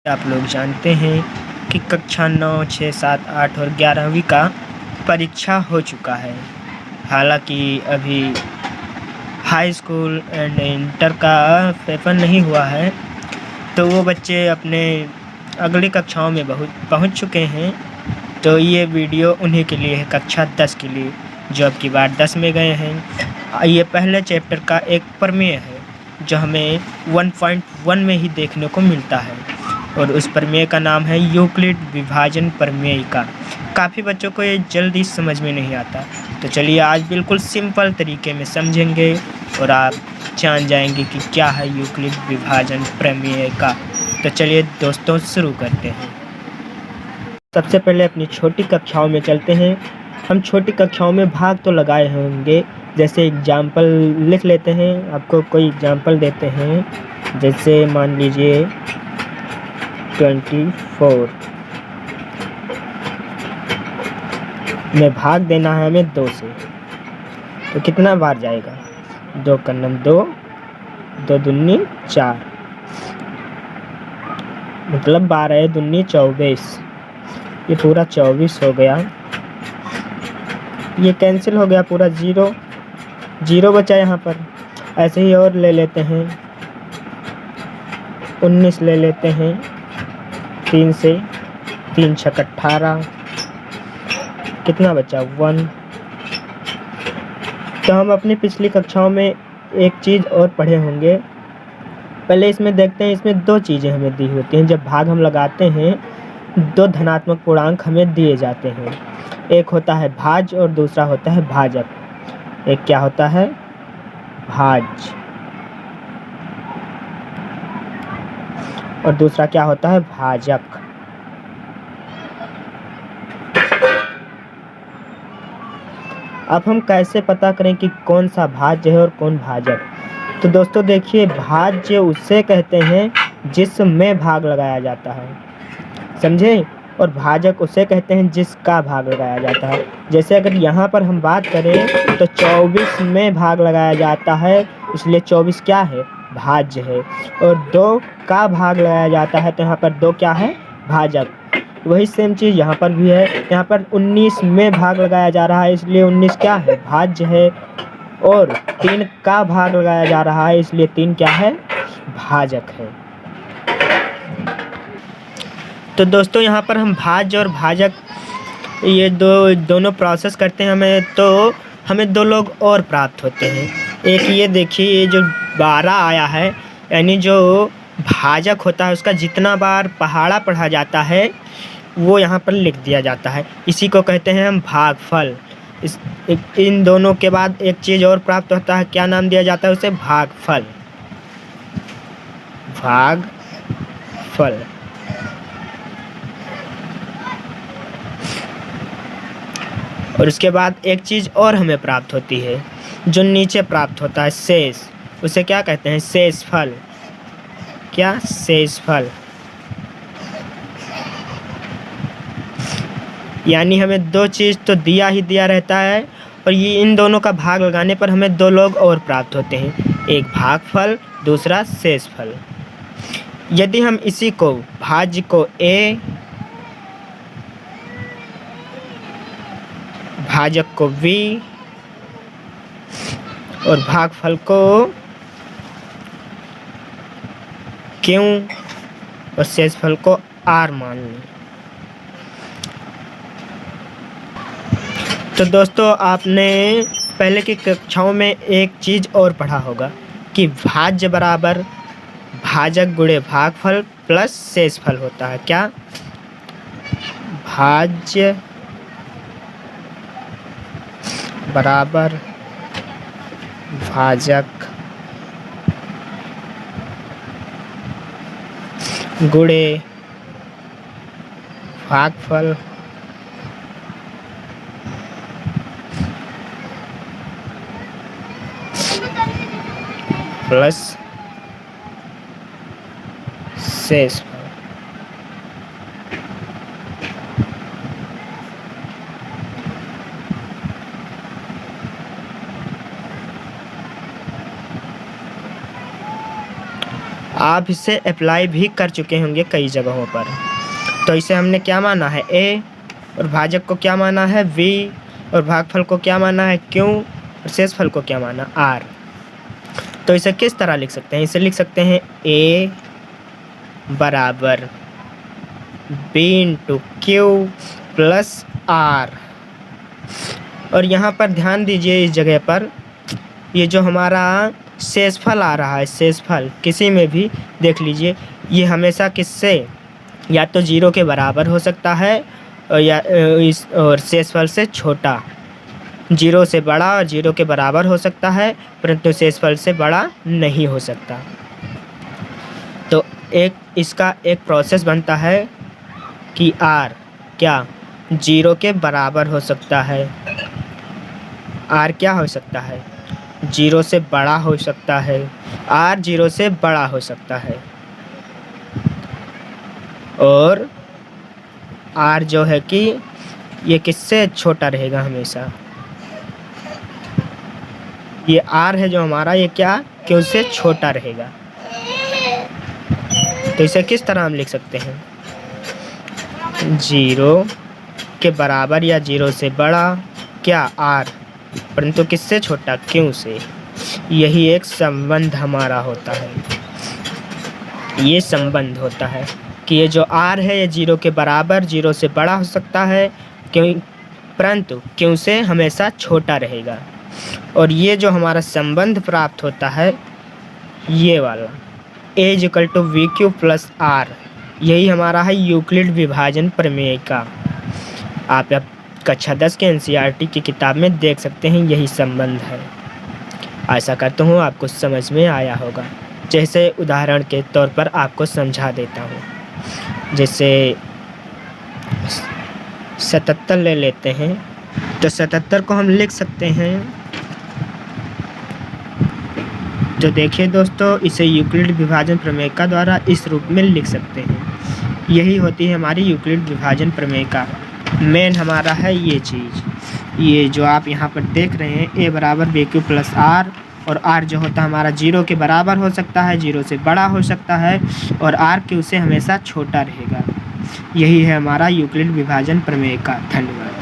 आप लोग जानते हैं कि कक्षा 9, 6, 7, 8 और 11वीं का परीक्षा हो चुका है। हालाँकि अभी हाई स्कूल एंड इंटर का पेपर नहीं हुआ है, तो वो बच्चे अपने अगली कक्षाओं में पहुँच चुके हैं। तो ये वीडियो उन्हीं के लिए है, कक्षा 10 के लिए, जो अब की बार 10 में गए हैं। ये पहले चैप्टर का एक प्रमेय है, जो हमें 1.1 में ही देखने को मिलता है, और उस प्रमेय का नाम है यूक्लिड विभाजन प्रमेय का। काफ़ी बच्चों को ये जल्दी समझ में नहीं आता, तो चलिए आज बिल्कुल सिंपल तरीके में समझेंगे और आप जान जाएंगे कि क्या है यूक्लिड विभाजन प्रमेय का। तो चलिए दोस्तों शुरू करते हैं। सबसे पहले अपनी छोटी कक्षाओं में चलते हैं। हम छोटी कक्षाओं में भाग तो लगाए होंगे, जैसे एग्जाम्पल लिख लेते हैं। आपको कोई एग्जाम्पल देते हैं, जैसे मान लीजिए 24 में भाग देना है हमें 2 से, तो कितना बार जाएगा? 2 का नम 2, 2 दूनी 4, मतलब 12 दूनी 24। ये पूरा 24 हो गया। ये कैंसिल हो गया, पूरा 0 बचा यहाँ पर। ऐसे ही और ले लेते हैं, 19 ले लेते हैं 3 से, 3 छक 18, कितना बचा? 1। तो हम अपनी पिछली कक्षाओं में एक चीज़ और पढ़े होंगे। पहले इसमें देखते हैं, इसमें 2 चीज़ें हमें दी होती हैं। जब भाग हम लगाते हैं, 2 धनात्मक पूर्णांक हमें दिए जाते हैं। एक होता है भाज्य और दूसरा होता है भाजक। एक क्या होता है? भाज्य, और दूसरा क्या होता है? भाजक। अब हम कैसे पता करें कि कौन सा भाज्य है और कौन भाजक? तो दोस्तों देखिए, भाज्य उसे कहते हैं जिसमें भाग लगाया जाता है, समझे? और भाजक उसे कहते हैं जिसका भाग लगाया जाता है। जैसे अगर यहाँ पर हम बात करें तो 24 में भाग लगाया जाता है, इसलिए 24 क्या है? भाज्य है। और 2 का भाग लगाया जाता है, तो यहाँ पर 2 क्या है? भाजक। वही सेम चीज़ यहाँ पर भी है। यहाँ पर 19 में भाग लगाया जा रहा है, इसलिए 19 क्या है? भाज्य है। और 3 का भाग लगाया जा रहा है, इसलिए 3 क्या है? भाजक है। तो दोस्तों यहाँ पर हम भाज्य और भाजक ये दोनों प्रोसेस करते हैं हमें 2 लोग और प्राप्त होते हैं। एक ये देखिए, ये जो 12 आया है, यानी जो भाजक होता है उसका जितना बार पहाड़ा पढ़ा जाता है वो यहाँ पर लिख दिया जाता है। इसी को कहते हैं हम भागफल। इन दोनों के बाद एक चीज़ और प्राप्त होता है, क्या नाम दिया जाता है उसे? भागफल। भागफल। और उसके बाद एक चीज़ और हमें प्राप्त होती है, जो नीचे प्राप्त होता है, शेष। उसे क्या कहते हैं? शेषफल। क्या? शेषफल। यानी हमें 2 चीज़ तो दिया ही दिया रहता है, और ये इन दोनों का भाग लगाने पर हमें 2 लोग और प्राप्त होते हैं, एक भागफल, दूसरा शेषफल। यदि हम इसी को, भाज्य को A, भाजक को V और भागफल को Q और शेषफल को R मान लें, तो दोस्तों आपने पहले की कक्षाओं में एक चीज़ और पढ़ा होगा कि भाज्य बराबर भाजक गुणे भागफल प्लस शेषफल होता है। क्या? भाज्य बराबर भाजक गुणे भागफल प्लस शेषफल। आप इसे अप्लाई भी कर चुके होंगे कई जगहों पर। तो इसे हमने क्या माना है a, और भाजक को क्या माना है v, और भागफल को क्या माना है q, और शेषफल को क्या माना r। तो इसे किस तरह लिख सकते हैं? इसे लिख सकते हैं a बराबर b into Q plus r। और यहाँ पर ध्यान दीजिए, इस जगह पर ये जो हमारा शेषफल आ रहा है, शेषफल किसी में भी देख लीजिए, ये हमेशा किससे या तो 0 के बराबर हो सकता है और शेषफल से छोटा, 0 से बड़ा और 0 के बराबर हो सकता है, परंतु शेषफल से बड़ा नहीं हो सकता। तो इसका एक प्रोसेस बनता है कि r क्या 0 के बराबर हो सकता है, r क्या हो सकता है 0 से बड़ा हो सकता है, r 0 से बड़ा हो सकता है, और r जो है कि ये किससे छोटा रहेगा हमेशा। ये r है जो हमारा, ये क्या q से छोटा रहेगा। तो इसे किस तरह हम लिख सकते हैं? 0 के बराबर या 0 से बड़ा क्या r, परंतु किससे छोटा q से। यही एक संबंध हमारा होता है। ये संबंध होता है कि ये जो r है ये 0 के बराबर 0 से बड़ा हो सकता है, क्यों, परंतु q से हमेशा छोटा रहेगा। और ये जो हमारा संबंध प्राप्त होता है, ये वाला a = v³ + r, यही हमारा है यूक्लिड विभाजन प्रमेय का। आप कक्षा 10 के NCERT की किताब में देख सकते हैं, यही संबंध है। आशा करता हूँ आपको समझ में आया होगा। जैसे उदाहरण के तौर पर आपको समझा देता हूँ। जैसे 77 ले लेते हैं, तो 77 को हम लिख सकते हैं। तो देखिए दोस्तों, इसे यूक्लिड विभाजन प्रमेय का द्वारा इस रूप में लिख सकते हैं। यही होती है हमारी यूक्लिड विभाजन प्रमेय का मेन हमारा है ये चीज़। ये जो आप यहाँ पर देख रहे हैं a बराबर b³ + r, और r जो होता है हमारा 0 के बराबर हो सकता है, 0 से बड़ा हो सकता है, और r q से हमेशा छोटा रहेगा। यही है हमारा यूक्लिड विभाजन प्रमेय का। धन्यवाद।